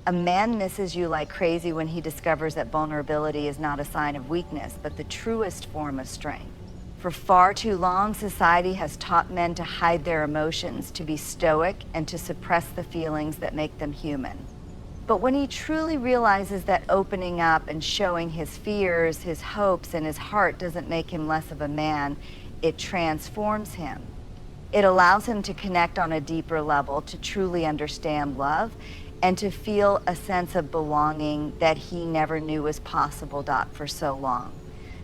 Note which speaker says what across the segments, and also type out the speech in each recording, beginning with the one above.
Speaker 1: A man misses you like crazy when he discovers that vulnerability is not a sign of weakness, but the truest form of strength. For far too long, society has taught men to hide their emotions, to be stoic, and to suppress the feelings that make them human. But when he truly realizes that opening up and showing his fears, his hopes, and his heart doesn't make him less of a man, it transforms him. It allows him to connect on a deeper level, to truly understand love, and to feel a sense of belonging that he never knew was possible, for so long.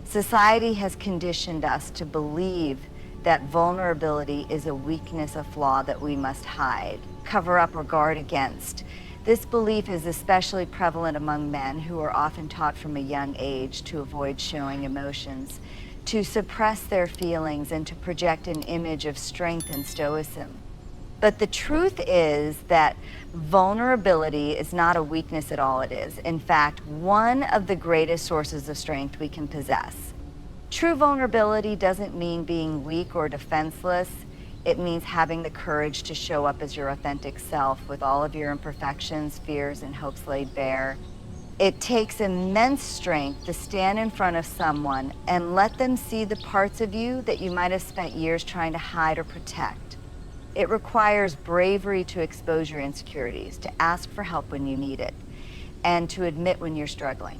Speaker 1: Society has conditioned us to believe that vulnerability is a weakness, a flaw that we must hide, cover up, or guard against. This belief is especially prevalent among men who are often taught from a young age to avoid showing emotions, to suppress their feelings, and to project an image of strength and stoicism. But the truth is that vulnerability is not a weakness at all. It is, in fact, one of the greatest sources of strength we can possess. True vulnerability doesn't mean being weak or defenseless. It means having the courage to show up as your authentic self with all of your imperfections, fears, and hopes laid bare. It takes immense strength to stand in front of someone and let them see the parts of you that you might have spent years trying to hide or protect. It requires bravery to expose your insecurities, to ask for help when you need it, and to admit when you're struggling.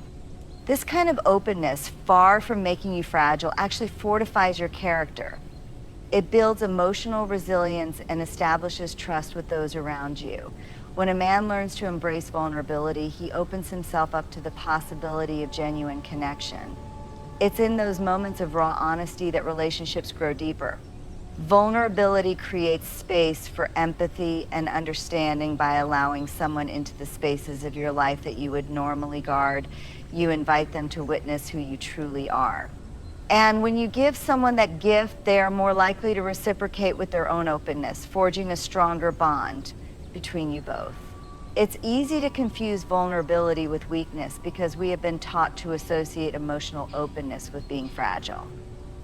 Speaker 1: This kind of openness, far from making you fragile, actually fortifies your character. It builds emotional resilience and establishes trust with those around you. When a man learns to embrace vulnerability, he opens himself up to the possibility of genuine connection. It's in those moments of raw honesty that relationships grow deeper. Vulnerability creates space for empathy and understanding by allowing someone into the spaces of your life that you would normally guard. You invite them to witness who you truly are. And when you give someone that gift, they are more likely to reciprocate with their own openness, forging a stronger bond between you both. It's easy to confuse vulnerability with weakness because we have been taught to associate emotional openness with being fragile.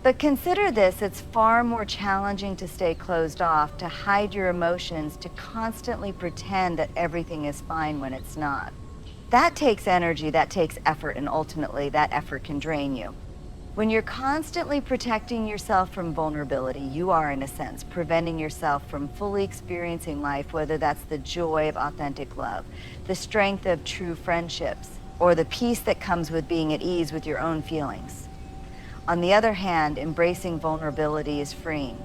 Speaker 1: But consider this, it's far more challenging to stay closed off, to hide your emotions, to constantly pretend that everything is fine when it's not. That takes energy, that takes effort, and ultimately that effort can drain you. When you're constantly protecting yourself from vulnerability, you are, in a sense, preventing yourself from fully experiencing life, whether that's the joy of authentic love, the strength of true friendships, or the peace that comes with being at ease with your own feelings. On the other hand, embracing vulnerability is freeing.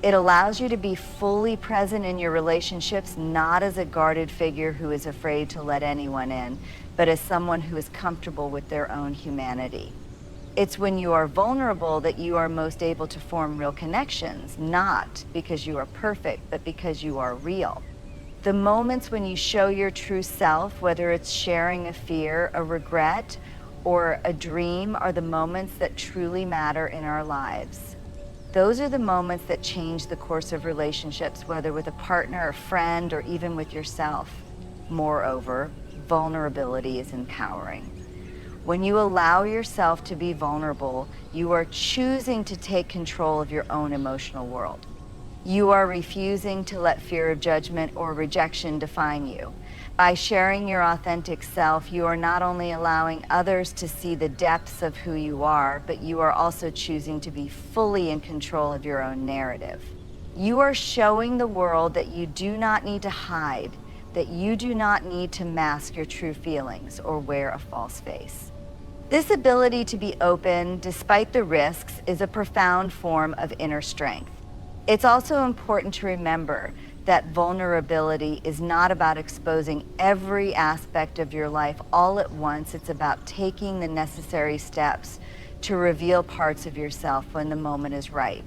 Speaker 1: It allows you to be fully present in your relationships, not as a guarded figure who is afraid to let anyone in, but as someone who is comfortable with their own humanity. It's when you are vulnerable that you are most able to form real connections, not because you are perfect, but because you are real. The moments when you show your true self, whether it's sharing a fear, a regret, or a dream, are the moments that truly matter in our lives. Those are the moments that change the course of relationships, whether with a partner, a friend, or even with yourself. Moreover, vulnerability is empowering. When you allow yourself to be vulnerable, you are choosing to take control of your own emotional world. You are refusing to let fear of judgment or rejection define you. By sharing your authentic self, you are not only allowing others to see the depths of who you are, but you are also choosing to be fully in control of your own narrative. You are showing the world that you do not need to hide, that you do not need to mask your true feelings or wear a false face. This ability to be open, despite the risks, is a profound form of inner strength. It's also important to remember that vulnerability is not about exposing every aspect of your life all at once. It's about taking the necessary steps to reveal parts of yourself when the moment is right.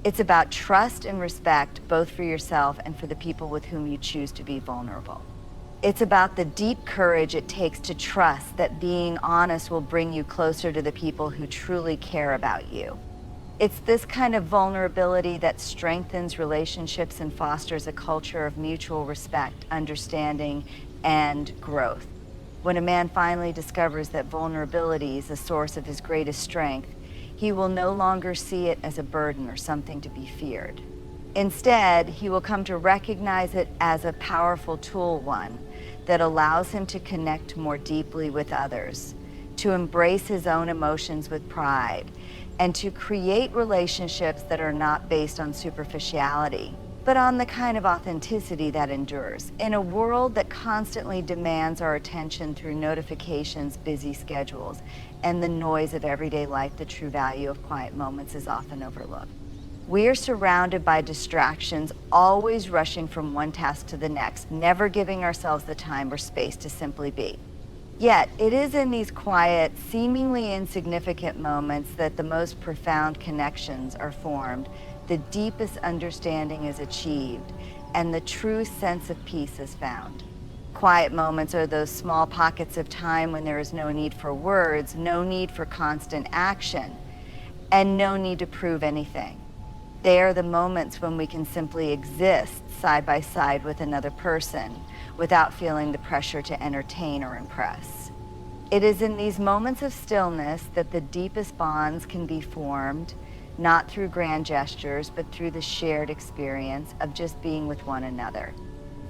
Speaker 1: It's about trust and respect, both for yourself and for the people with whom you choose to be vulnerable. It's about the deep courage it takes to trust that being honest will bring you closer to the people who truly care about you. It's this kind of vulnerability that strengthens relationships and fosters a culture of mutual respect, understanding, and growth. When a man finally discovers that vulnerability is the source of his greatest strength, he will no longer see it as a burden or something to be feared. Instead, he will come to recognize it as a powerful tool, one that allows him to connect more deeply with others, to embrace his own emotions with pride, and to create relationships that are not based on superficiality, but on the kind of authenticity that endures. In a world that constantly demands our attention through notifications, busy schedules, and the noise of everyday life, the true value of quiet moments is often overlooked. We are surrounded by distractions, always rushing from one task to the next, never giving ourselves the time or space to simply be. Yet, it is in these quiet, seemingly insignificant moments that the most profound connections are formed, the deepest understanding is achieved, and the true sense of peace is found. Quiet moments are those small pockets of time when there is no need for words, no need for constant action, and no need to prove anything. They are the moments when we can simply exist side by side with another person without feeling the pressure to entertain or impress. It is in these moments of stillness that the deepest bonds can be formed, not through grand gestures, but through the shared experience of just being with one another.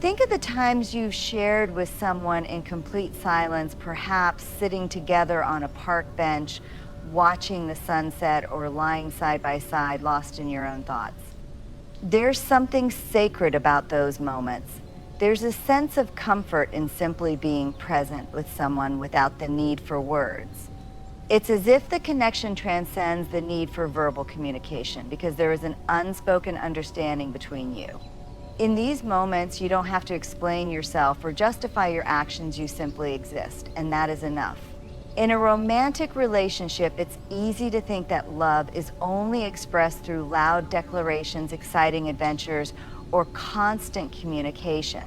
Speaker 1: Think of the times you've shared with someone in complete silence, perhaps sitting together on a park bench, watching the sunset, or lying side by side, lost in your own thoughts. There's something sacred about those moments. There's a sense of comfort in simply being present with someone without the need for words. It's as if the connection transcends the need for verbal communication because there is an unspoken understanding between you. In these moments, you don't have to explain yourself or justify your actions, you simply exist, and that is enough. In a romantic relationship, it's easy to think that love is only expressed through loud declarations, exciting adventures, or constant communication.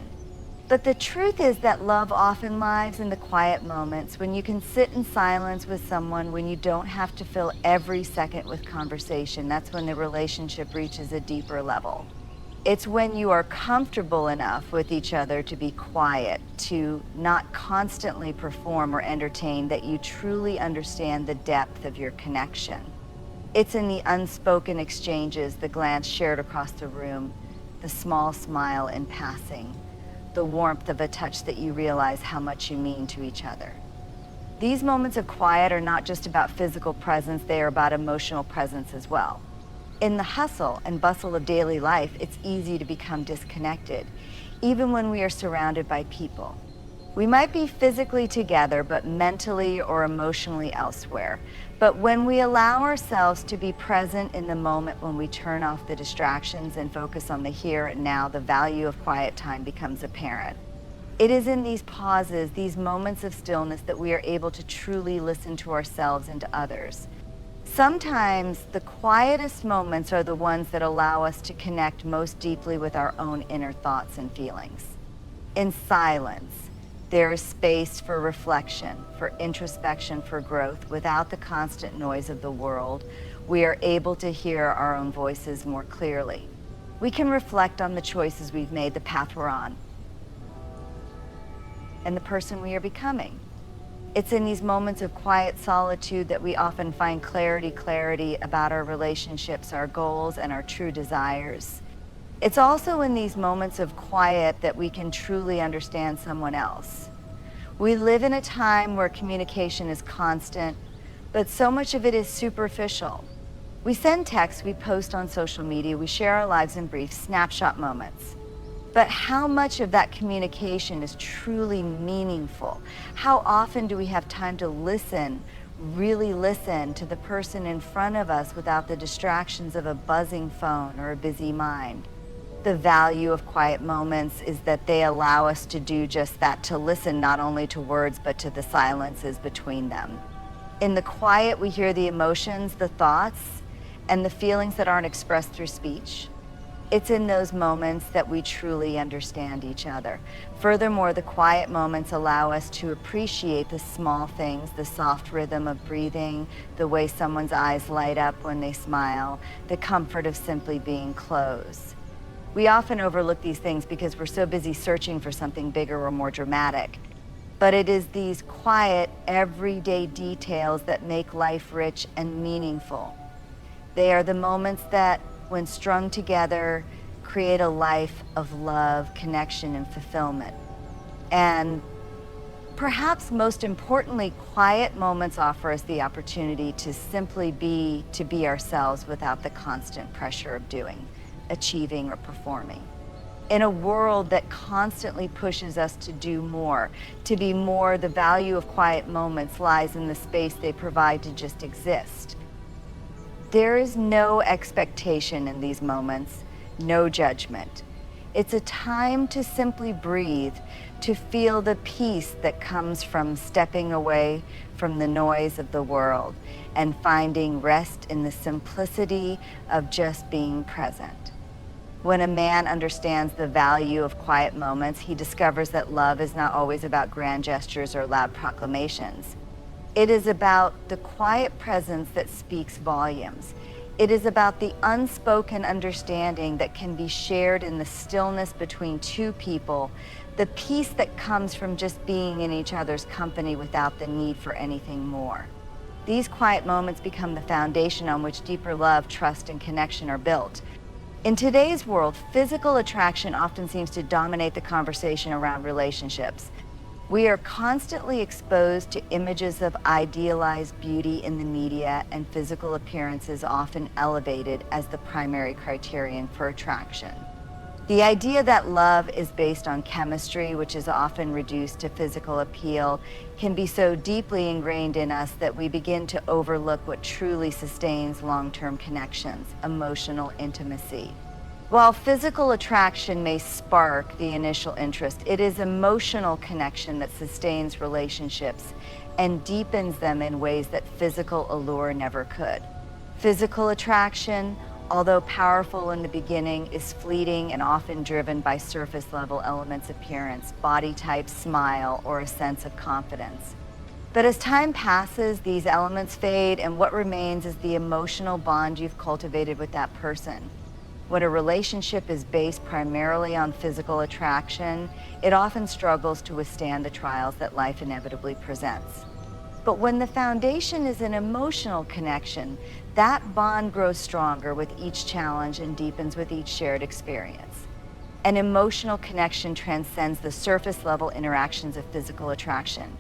Speaker 1: But the truth is that love often lies in the quiet moments when you can sit in silence with someone, when you don't have to fill every second with conversation. That's when the relationship reaches a deeper level. It's when you are comfortable enough with each other to be quiet, to not constantly perform or entertain, that you truly understand the depth of your connection. It's in the unspoken exchanges, the glance shared across the room, the small smile in passing, the warmth of a touch that you realize how much you mean to each other. These moments of quiet are not just about physical presence, they are about emotional presence as well. In the hustle and bustle of daily life, it's easy to become disconnected, even when we are surrounded by people. We might be physically together, but mentally or emotionally elsewhere. But when we allow ourselves to be present in the moment, when we turn off the distractions and focus on the here and now, the value of quiet time becomes apparent. It is in these pauses, these moments of stillness, that we are able to truly listen to ourselves and to others. Sometimes the quietest moments are the ones that allow us to connect most deeply with our own inner thoughts and feelings. In silence, there is space for reflection, for introspection, for growth. Without the constant noise of the world, we are able to hear our own voices more clearly. We can reflect on the choices we've made, the path we're on, and the person we are becoming. It's in these moments of quiet solitude that we often find clarity about our relationships, our goals, and our true desires. It's also in these moments of quiet that we can truly understand someone else. We live in a time where communication is constant, but so much of it is superficial. We send texts, we post on social media, we share our lives in brief snapshot moments. But how much of that communication is truly meaningful? How often do we have time to listen, really listen to the person in front of us without the distractions of a buzzing phone or a busy mind? The value of quiet moments is that they allow us to do just that, to listen not only to words, but to the silences between them. In the quiet, we hear the emotions, the thoughts, and the feelings that aren't expressed through speech. It's in those moments that we truly understand each other. Furthermore, the quiet moments allow us to appreciate the small things, the soft rhythm of breathing, the way someone's eyes light up when they smile, the comfort of simply being close. We often overlook these things because we're so busy searching for something bigger or more dramatic. But it is these quiet, everyday details that make life rich and meaningful. They are the moments that, when strung together, create a life of love, connection, and fulfillment. And perhaps most importantly, quiet moments offer us the opportunity to simply be ourselves without the constant pressure of doing, achieving, or performing. In a world that constantly pushes us to do more, to be more, the value of quiet moments lies in the space they provide to just exist. There is no expectation in these moments, no judgment. It's a time to simply breathe, to feel the peace that comes from stepping away from the noise of the world and finding rest in the simplicity of just being present. When a man understands the value of quiet moments, he discovers that love is not always about grand gestures or loud proclamations. It is about the quiet presence that speaks volumes. It is about the unspoken understanding that can be shared in the stillness between two people, the peace that comes from just being in each other's company without the need for anything more. These quiet moments become the foundation on which deeper love, trust, and connection are built. In today's world, physical attraction often seems to dominate the conversation around relationships. We are constantly exposed to images of idealized beauty in the media, and physical appearance is often elevated as the primary criterion for attraction. The idea that love is based on chemistry, which is often reduced to physical appeal, can be so deeply ingrained in us that we begin to overlook what truly sustains long-term connections, emotional intimacy. While physical attraction may spark the initial interest, it is emotional connection that sustains relationships and deepens them in ways that physical allure never could. Physical attraction, although powerful in the beginning, is fleeting and often driven by surface-level elements of appearance, body type, smile, or a sense of confidence. But as time passes, these elements fade, and what remains is the emotional bond you've cultivated with that person. When a relationship is based primarily on physical attraction, it often struggles to withstand the trials that life inevitably presents. But when the foundation is an emotional connection, that bond grows stronger with each challenge and deepens with each shared experience. An emotional connection transcends the surface-level interactions of physical attraction.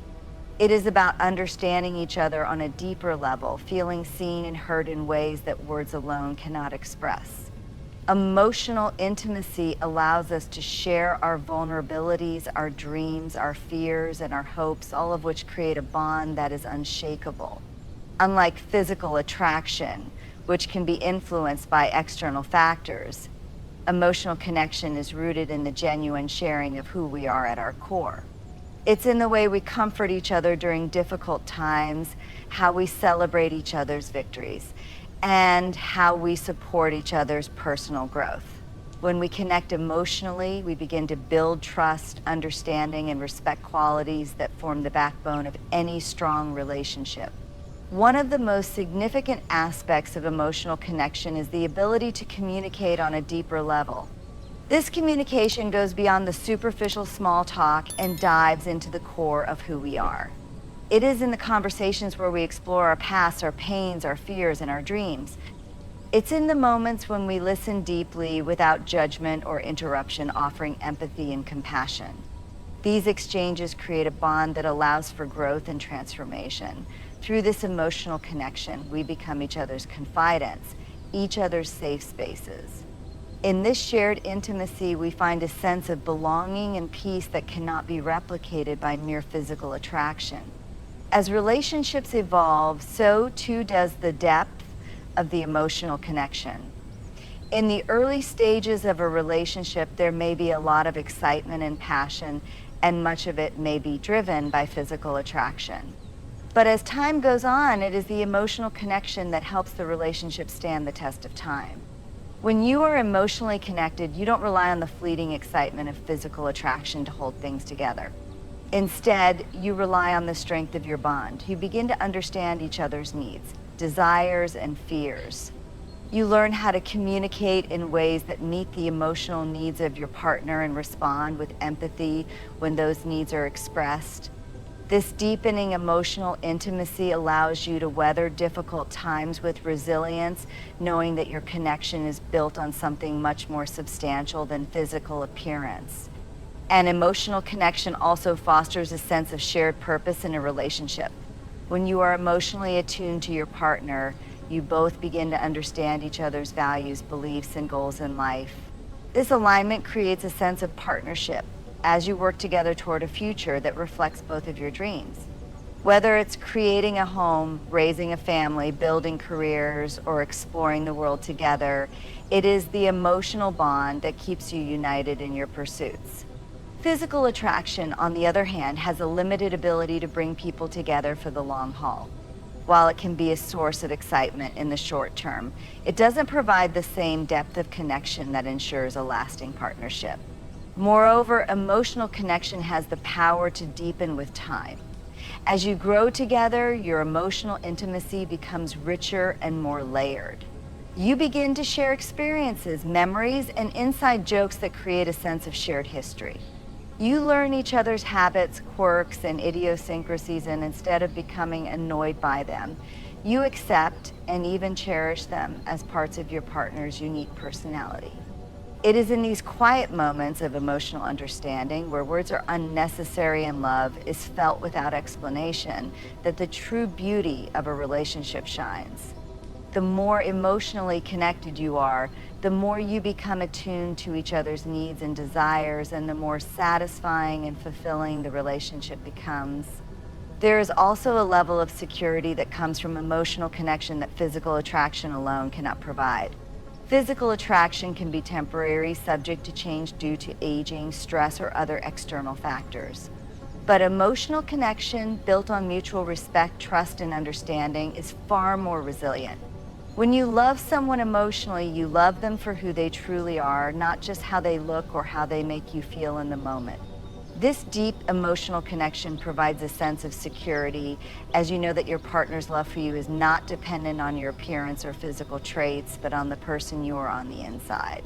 Speaker 1: It is about understanding each other on a deeper level, feeling seen and heard in ways that words alone cannot express. Emotional intimacy allows us to share our vulnerabilities, our dreams, our fears, and our hopes, all of which create a bond that is unshakable. Unlike physical attraction, which can be influenced by external factors, emotional connection is rooted in the genuine sharing of who we are at our core. It's in the way we comfort each other during difficult times, how we celebrate each other's victories, and how we support each other's personal growth. When we connect emotionally, we begin to build trust, understanding, and respect, qualities that form the backbone of any strong relationship. One of the most significant aspects of emotional connection is the ability to communicate on a deeper level. This communication goes beyond the superficial small talk and dives into the core of who we are. It is in the conversations where we explore our past, our pains, our fears, and our dreams. It's in the moments when we listen deeply without judgment or interruption, offering empathy and compassion. These exchanges create a bond that allows for growth and transformation. Through this emotional connection, we become each other's confidants, each other's safe spaces. In this shared intimacy, we find a sense of belonging and peace that cannot be replicated by mere physical attraction. As relationships evolve, so too does the depth of the emotional connection. In the early stages of a relationship, there may be a lot of excitement and passion, and much of it may be driven by physical attraction. But as time goes on, it is the emotional connection that helps the relationship stand the test of time. When you are emotionally connected, you don't rely on the fleeting excitement of physical attraction to hold things together. Instead, you rely on the strength of your bond. You begin to understand each other's needs, desires, and fears. You learn how to communicate in ways that meet the emotional needs of your partner and respond with empathy when those needs are expressed. This deepening emotional intimacy allows you to weather difficult times with resilience, knowing that your connection is built on something much more substantial than physical appearance. And emotional connection also fosters a sense of shared purpose in a relationship. When you are emotionally attuned to your partner, you both begin to understand each other's values, beliefs, and goals in life. This alignment creates a sense of partnership as you work together toward a future that reflects both of your dreams. Whether it's creating a home, raising a family, building careers, or exploring the world together, it is the emotional bond that keeps you united in your pursuits. Physical attraction, on the other hand, has a limited ability to bring people together for the long haul. While it can be a source of excitement in the short term, it doesn't provide the same depth of connection that ensures a lasting partnership. Moreover, emotional connection has the power to deepen with time. As you grow together, your emotional intimacy becomes richer and more layered. You begin to share experiences, memories, and inside jokes that create a sense of shared history. You learn each other's habits, quirks, and idiosyncrasies, and instead of becoming annoyed by them, you accept and even cherish them as parts of your partner's unique personality. It is in these quiet moments of emotional understanding, where words are unnecessary and love is felt without explanation, that the true beauty of a relationship shines. The more emotionally connected you are, the more you become attuned to each other's needs and desires, and the more satisfying and fulfilling the relationship becomes. There is also a level of security that comes from emotional connection that physical attraction alone cannot provide. Physical attraction can be temporary, subject to change due to aging, stress, or other external factors. But emotional connection, built on mutual respect, trust, and understanding, is far more resilient. When you love someone emotionally, you love them for who they truly are, not just how they look or how they make you feel in the moment. This deep emotional connection provides a sense of security, as you know that your partner's love for you is not dependent on your appearance or physical traits, but on the person you are on the inside.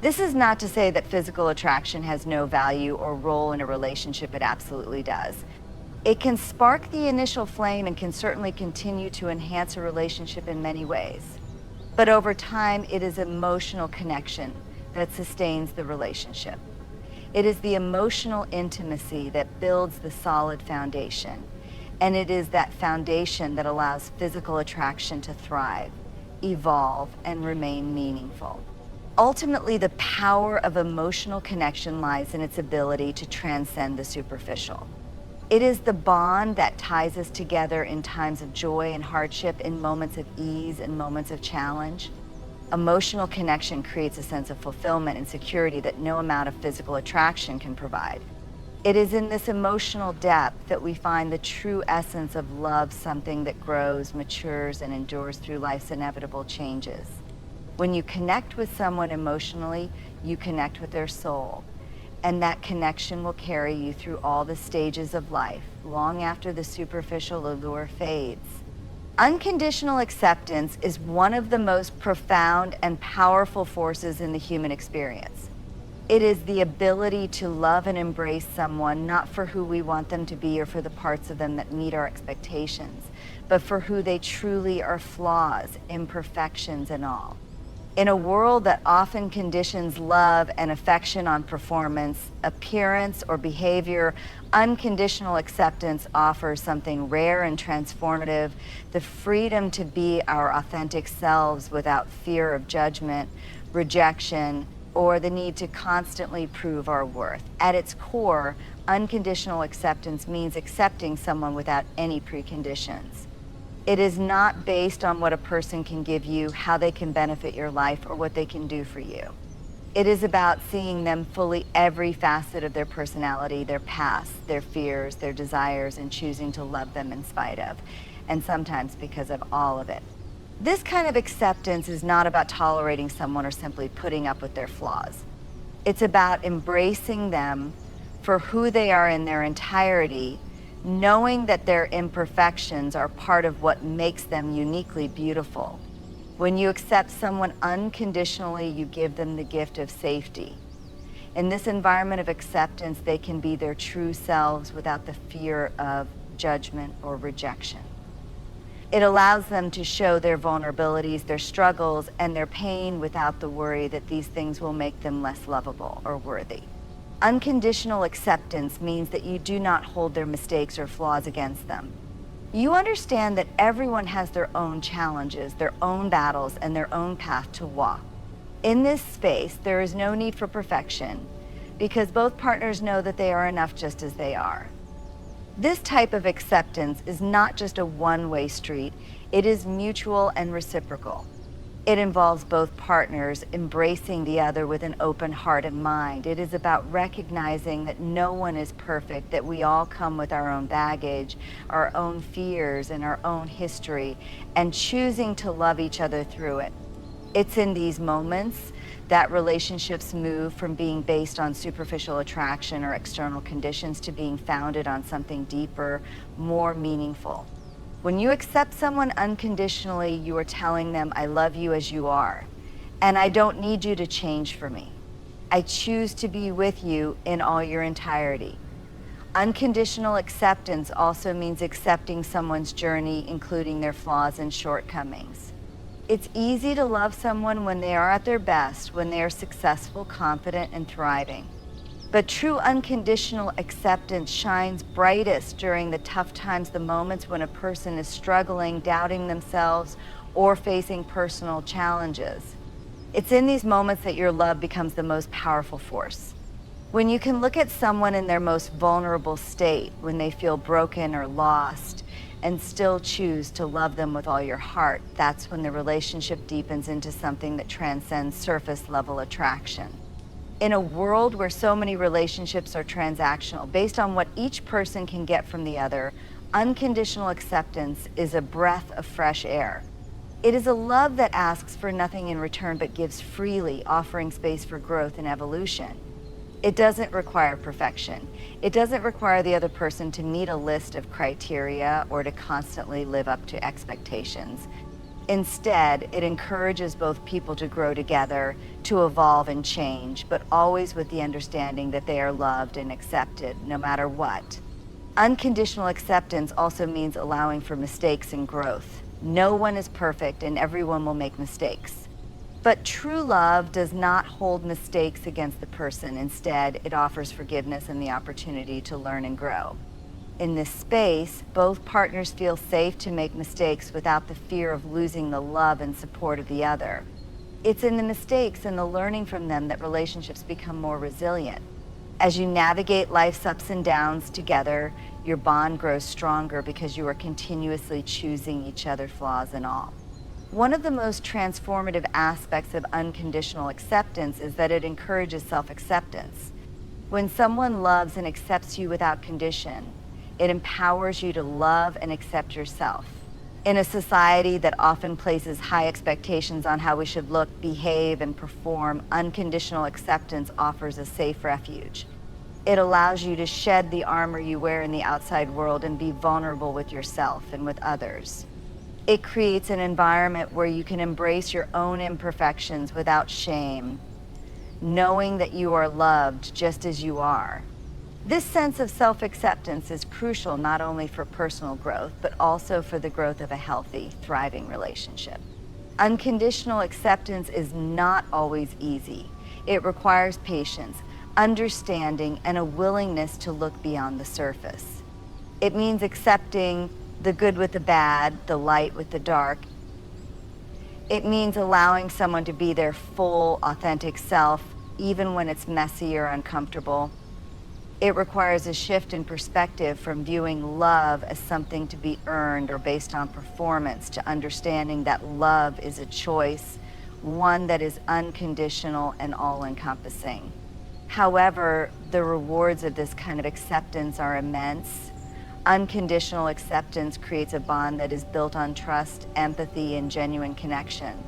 Speaker 1: This is not to say that physical attraction has no value or role in a relationship. It absolutely does. It can spark the initial flame and can certainly continue to enhance a relationship in many ways. But over time, it is emotional connection that sustains the relationship. It is the emotional intimacy that builds the solid foundation. And it is that foundation that allows physical attraction to thrive, evolve, and remain meaningful. Ultimately, the power of emotional connection lies in its ability to transcend the superficial. It is the bond that ties us together in times of joy and hardship, in moments of ease and moments of challenge. Emotional connection creates a sense of fulfillment and security that no amount of physical attraction can provide. It is in this emotional depth that we find the true essence of love, something that grows, matures, and endures through life's inevitable changes. When you connect with someone emotionally, you connect with their soul. And that connection will carry you through all the stages of life, long after the superficial allure fades. Unconditional acceptance is one of the most profound and powerful forces in the human experience. It is the ability to love and embrace someone not for who we want them to be or for the parts of them that meet our expectations, but for who they truly are, flaws, imperfections, and all. In a world that often conditions love and affection on performance, appearance, or behavior, unconditional acceptance offers something rare and transformative: the freedom to be our authentic selves without fear of judgment, rejection, or the need to constantly prove our worth. At its core, unconditional acceptance means accepting someone without any preconditions. It is not based on what a person can give you, how they can benefit your life, or what they can do for you. It is about seeing them fully, every facet of their personality, their past, their fears, their desires, and choosing to love them in spite of, and sometimes because of all of it. This kind of acceptance is not about tolerating someone or simply putting up with their flaws. It's about embracing them for who they are in their entirety, knowing that their imperfections are part of what makes them uniquely beautiful. When you accept someone unconditionally, you give them the gift of safety. In this environment of acceptance, they can be their true selves without the fear of judgment or rejection. It allows them to show their vulnerabilities, their struggles, and their pain without the worry that these things will make them less lovable or worthy. Unconditional acceptance means that you do not hold their mistakes or flaws against them. You understand that everyone has their own challenges, their own battles, and their own path to walk. In this space, there is no need for perfection because both partners know that they are enough just as they are. This type of acceptance is not just a one-way street, it is mutual and reciprocal. It involves both partners embracing the other with an open heart and mind. It is about recognizing that no one is perfect, that we all come with our own baggage, our own fears, and our own history, and choosing to love each other through it. It's in these moments that relationships move from being based on superficial attraction or external conditions to being founded on something deeper, more meaningful. When you accept someone unconditionally, you are telling them, I love you as you are, and I don't need you to change for me. I choose to be with you in all your entirety. Unconditional acceptance also means accepting someone's journey, including their flaws and shortcomings. It's easy to love someone when they are at their best, when they are successful, confident, and thriving. But true unconditional acceptance shines brightest during the tough times, the moments when a person is struggling, doubting themselves, or facing personal challenges. It's in these moments that your love becomes the most powerful force. When you can look at someone in their most vulnerable state, when they feel broken or lost, and still choose to love them with all your heart, that's when the relationship deepens into something that transcends surface level attraction. In a world where so many relationships are transactional, based on what each person can get from the other, unconditional acceptance is a breath of fresh air. It is a love that asks for nothing in return but gives freely, offering space for growth and evolution. It doesn't require perfection. It doesn't require the other person to meet a list of criteria or to constantly live up to expectations. Instead, it encourages both people to grow together, to evolve and change, but always with the understanding that they are loved and accepted no matter what. Unconditional acceptance also means allowing for mistakes and growth. No one is perfect and everyone will make mistakes. But true love does not hold mistakes against the person. Instead, it offers forgiveness and the opportunity to learn and grow. In this space, both partners feel safe to make mistakes without the fear of losing the love and support of the other. It's in the mistakes and the learning from them that relationships become more resilient. As you navigate life's ups and downs together, your bond grows stronger because you are continuously choosing each other, flaws and all. One of the most transformative aspects of unconditional acceptance is that it encourages self-acceptance. When someone loves and accepts you without condition, it empowers you to love and accept yourself. In a society that often places high expectations on how we should look, behave, and perform, unconditional acceptance offers a safe refuge. It allows you to shed the armor you wear in the outside world and be vulnerable with yourself and with others. It creates an environment where you can embrace your own imperfections without shame, knowing that you are loved just as you are. This sense of self-acceptance is crucial not only for personal growth, but also for the growth of a healthy, thriving relationship. Unconditional acceptance is not always easy. It requires patience, understanding, and a willingness to look beyond the surface. It means accepting the good with the bad, the light with the dark. It means allowing someone to be their full, authentic self, even when it's messy or uncomfortable. It requires a shift in perspective from viewing love as something to be earned or based on performance to understanding that love is a choice, one that is unconditional and all-encompassing. However, the rewards of this kind of acceptance are immense. Unconditional acceptance creates a bond that is built on trust, empathy, and genuine connection.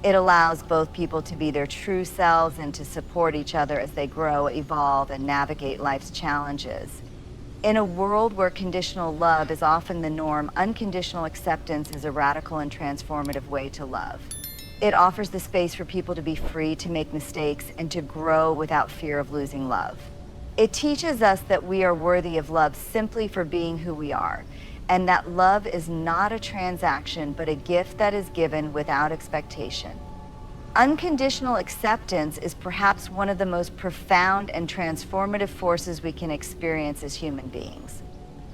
Speaker 1: It allows both people to be their true selves and to support each other as they grow, evolve, and navigate life's challenges. In a world where conditional love is often the norm, unconditional acceptance is a radical and transformative way to love. It offers the space for people to be free to make mistakes and to grow without fear of losing love. It teaches us that we are worthy of love simply for being who we are, and that love is not a transaction, but a gift that is given without expectation. Unconditional acceptance is perhaps one of the most profound and transformative forces we can experience as human beings.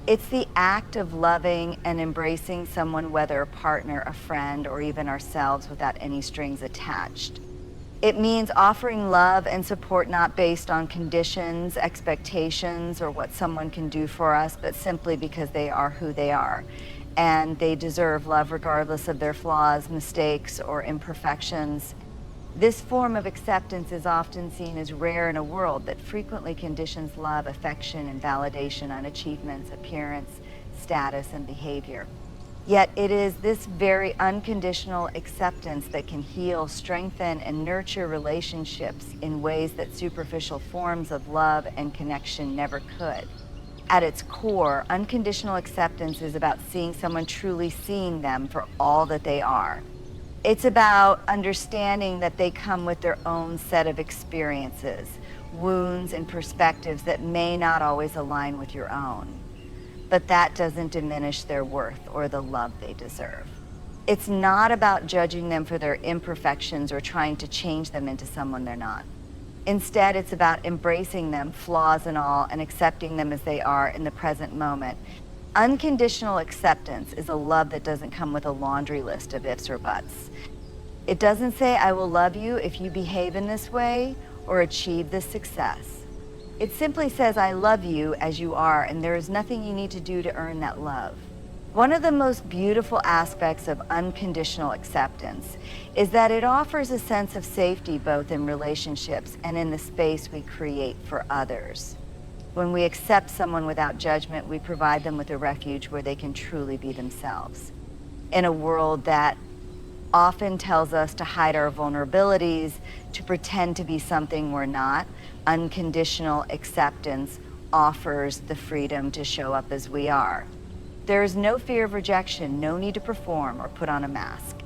Speaker 1: It's the act of loving and embracing someone, whether a partner, a friend, or even ourselves, without any strings attached. It means offering love and support not based on conditions, expectations, or what someone can do for us, but simply because they are who they are. And they deserve love regardless of their flaws, mistakes, or imperfections. This form of acceptance is often seen as rare in a world that frequently conditions love, affection, and validation on achievements, appearance, status, and behavior. Yet it is this very unconditional acceptance that can heal, strengthen, and nurture relationships in ways that superficial forms of love and connection never could. At its core, unconditional acceptance is about seeing someone, truly seeing them for all that they are. It's about understanding that they come with their own set of experiences, wounds, and perspectives that may not always align with your own. But that doesn't diminish their worth or the love they deserve. It's not about judging them for their imperfections or trying to change them into someone they're not. Instead, it's about embracing them, flaws and all, and accepting them as they are in the present moment. Unconditional acceptance is a love that doesn't come with a laundry list of ifs or buts. It doesn't say, I will love you if you behave in this way or achieve this success. It simply says, I love you as you are, and there is nothing you need to do to earn that love. One of the most beautiful aspects of unconditional acceptance is that it offers a sense of safety both in relationships and in the space we create for others. When we accept someone without judgment, we provide them with a refuge where they can truly be themselves. In a world that often tells us to hide our vulnerabilities, to pretend to be something we're not, unconditional acceptance offers the freedom to show up as we are. There is no fear of rejection, no need to perform or put on a mask.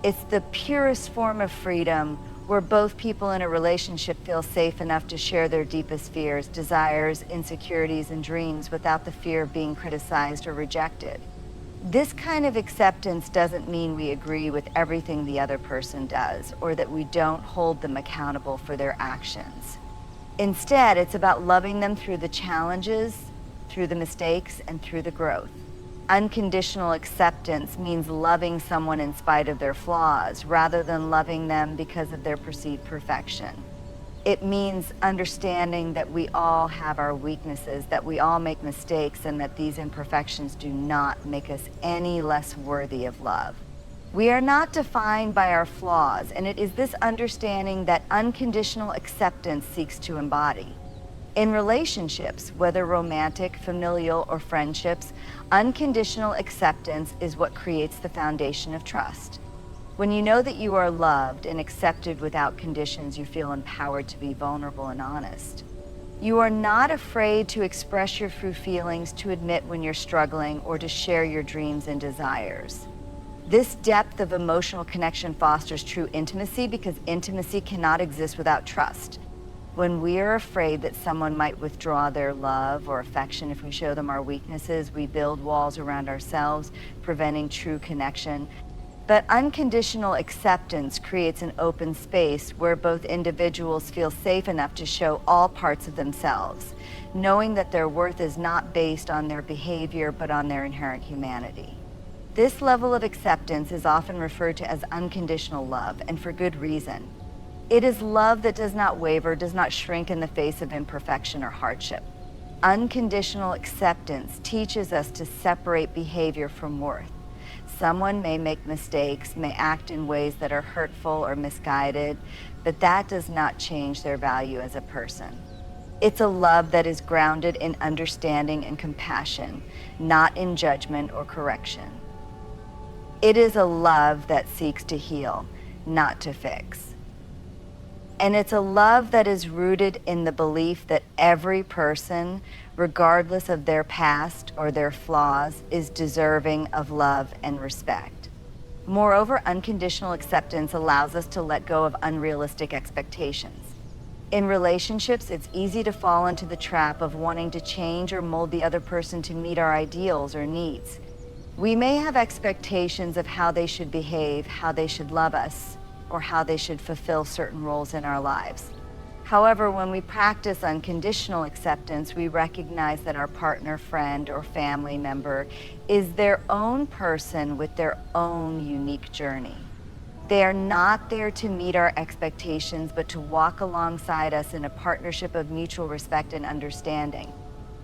Speaker 1: It's the purest form of freedom where both people in a relationship feel safe enough to share their deepest fears, desires, insecurities, and dreams without the fear of being criticized or rejected. This kind of acceptance doesn't mean we agree with everything the other person does or that we don't hold them accountable for their actions. Instead, it's about loving them through the challenges, through the mistakes, and through the growth. Unconditional acceptance means loving someone in spite of their flaws rather than loving them because of their perceived perfection. It means understanding that we all have our weaknesses, that we all make mistakes, and that these imperfections do not make us any less worthy of love. We are not defined by our flaws, and it is this understanding that unconditional acceptance seeks to embody. In relationships, whether romantic, familial, or friendships, unconditional acceptance is what creates the foundation of trust. When you know that you are loved and accepted without conditions, you feel empowered to be vulnerable and honest. You are not afraid to express your true feelings, to admit when you're struggling, or to share your dreams and desires. This depth of emotional connection fosters true intimacy because intimacy cannot exist without trust. When we are afraid that someone might withdraw their love or affection if we show them our weaknesses, we build walls around ourselves, preventing true connection. But unconditional acceptance creates an open space where both individuals feel safe enough to show all parts of themselves, knowing that their worth is not based on their behavior but on their inherent humanity. This level of acceptance is often referred to as unconditional love, and for good reason. It is love that does not waver, does not shrink in the face of imperfection or hardship. Unconditional acceptance teaches us to separate behavior from worth. Someone may make mistakes, may act in ways that are hurtful or misguided, but that does not change their value as a person. It's a love that is grounded in understanding and compassion, not in judgment or correction. It is a love that seeks to heal, not to fix. And it's a love that is rooted in the belief that every person, regardless of their past or their flaws, is deserving of love and respect. Moreover, unconditional acceptance allows us to let go of unrealistic expectations. In relationships, it's easy to fall into the trap of wanting to change or mold the other person to meet our ideals or needs. We may have expectations of how they should behave, how they should love us, or how they should fulfill certain roles in our lives. However, when we practice unconditional acceptance, we recognize that our partner, friend, or family member is their own person with their own unique journey. They are not there to meet our expectations, but to walk alongside us in a partnership of mutual respect and understanding.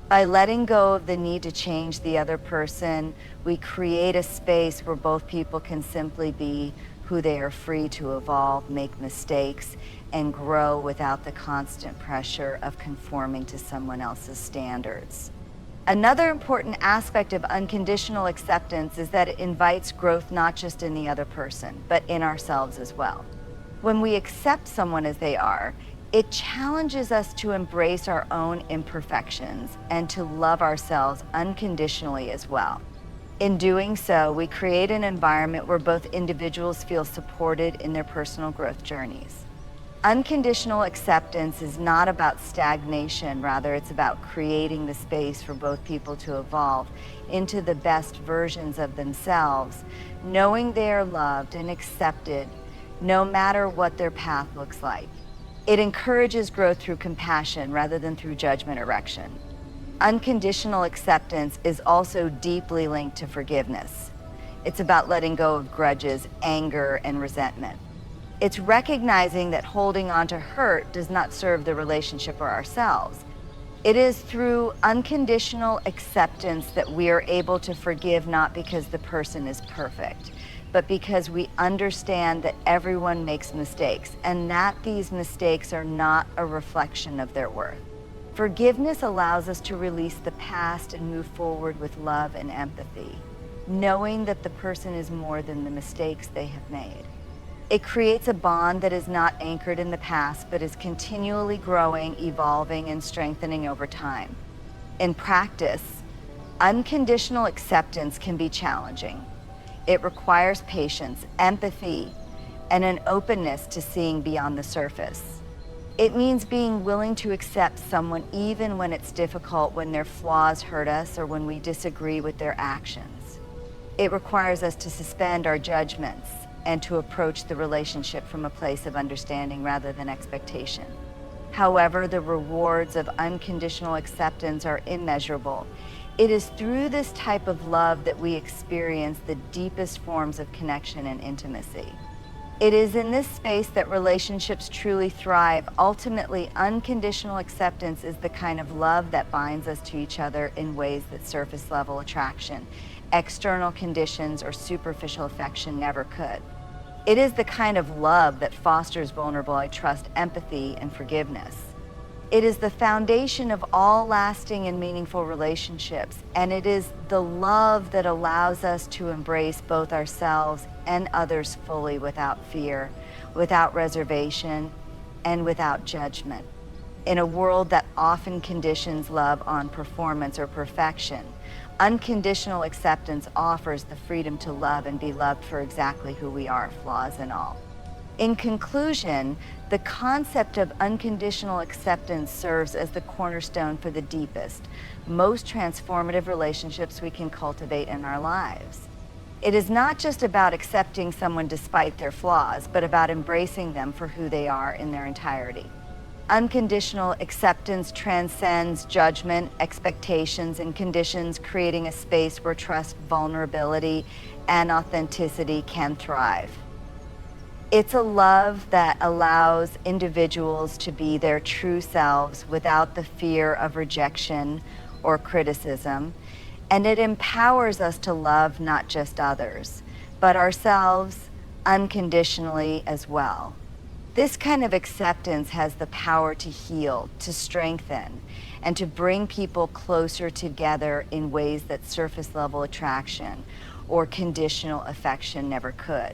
Speaker 1: By letting go of the need to change the other person, we create a space where both people can simply be who they are, free to evolve, make mistakes, and grow without the constant pressure of conforming to someone else's standards. Another important aspect of unconditional acceptance is that it invites growth not just in the other person, but in ourselves as well. When we accept someone as they are, it challenges us to embrace our own imperfections and to love ourselves unconditionally as well. In doing so, we create an environment where both individuals feel supported in their personal growth journeys. Unconditional acceptance is not about stagnation, rather it's about creating the space for both people to evolve into the best versions of themselves, knowing they are loved and accepted no matter what their path looks like. It encourages growth through compassion rather than through judgment or erection. Unconditional acceptance is also deeply linked to forgiveness. It's about letting go of grudges, anger, and resentment. It's recognizing that holding on to hurt does not serve the relationship or ourselves. It is through unconditional acceptance that we are able to forgive, not because the person is perfect, but because we understand that everyone makes mistakes and that these mistakes are not a reflection of their worth. Forgiveness allows us to release the past and move forward with love and empathy, knowing that the person is more than the mistakes they have made. It creates a bond that is not anchored in the past, but is continually growing, evolving, and strengthening over time. In practice, unconditional acceptance can be challenging. It requires patience, empathy, and an openness to seeing beyond the surface. It means being willing to accept someone even when it's difficult, when their flaws hurt us, or when we disagree with their actions. It requires us to suspend our judgments and to approach the relationship from a place of understanding rather than expectation. However, the rewards of unconditional acceptance are immeasurable. It is through this type of love that we experience the deepest forms of connection and intimacy. It is in this space that relationships truly thrive. Ultimately, unconditional acceptance is the kind of love that binds us to each other in ways that surface level attraction, external conditions, or superficial affection never could. It is the kind of love that fosters vulnerable trust, empathy, and forgiveness. It is the foundation of all lasting and meaningful relationships, and it is the love that allows us to embrace both ourselves and others fully without fear, without reservation, and without judgment. In a world that often conditions love on performance or perfection, unconditional acceptance offers the freedom to love and be loved for exactly who we are, flaws and all. In conclusion, the concept of unconditional acceptance serves as the cornerstone for the deepest, most transformative relationships we can cultivate in our lives. It is not just about accepting someone despite their flaws, but about embracing them for who they are in their entirety. Unconditional acceptance transcends judgment, expectations, and conditions, creating a space where trust, vulnerability, and authenticity can thrive. It's a love that allows individuals to be their true selves without the fear of rejection or criticism, and it empowers us to love not just others, but ourselves unconditionally as well. This kind of acceptance has the power to heal, to strengthen, and to bring people closer together in ways that surface level attraction or conditional affection never could.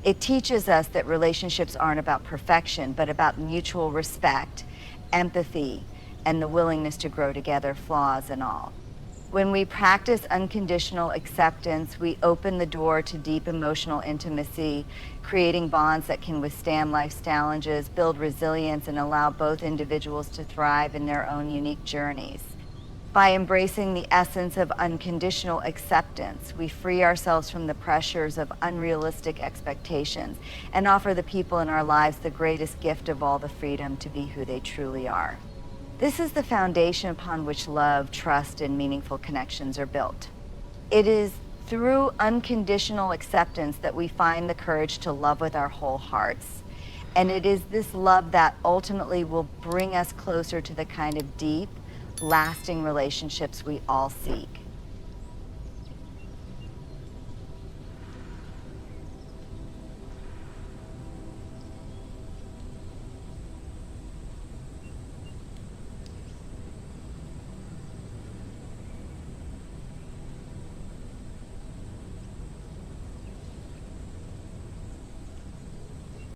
Speaker 1: It teaches us that relationships aren't about perfection, but about mutual respect, empathy, and the willingness to grow together, flaws and all. When we practice unconditional acceptance, we open the door to deep emotional intimacy, creating bonds that can withstand life's challenges, build resilience, and allow both individuals to thrive in their own unique journeys. By embracing the essence of unconditional acceptance, we free ourselves from the pressures of unrealistic expectations and offer the people in our lives the greatest gift of all, the freedom to be who they truly are. This is the foundation upon which love, trust, and meaningful connections are built. It is through unconditional acceptance that we find the courage to love with our whole hearts. And it is this love that ultimately will bring us closer to the kind of deep, lasting relationships we all seek.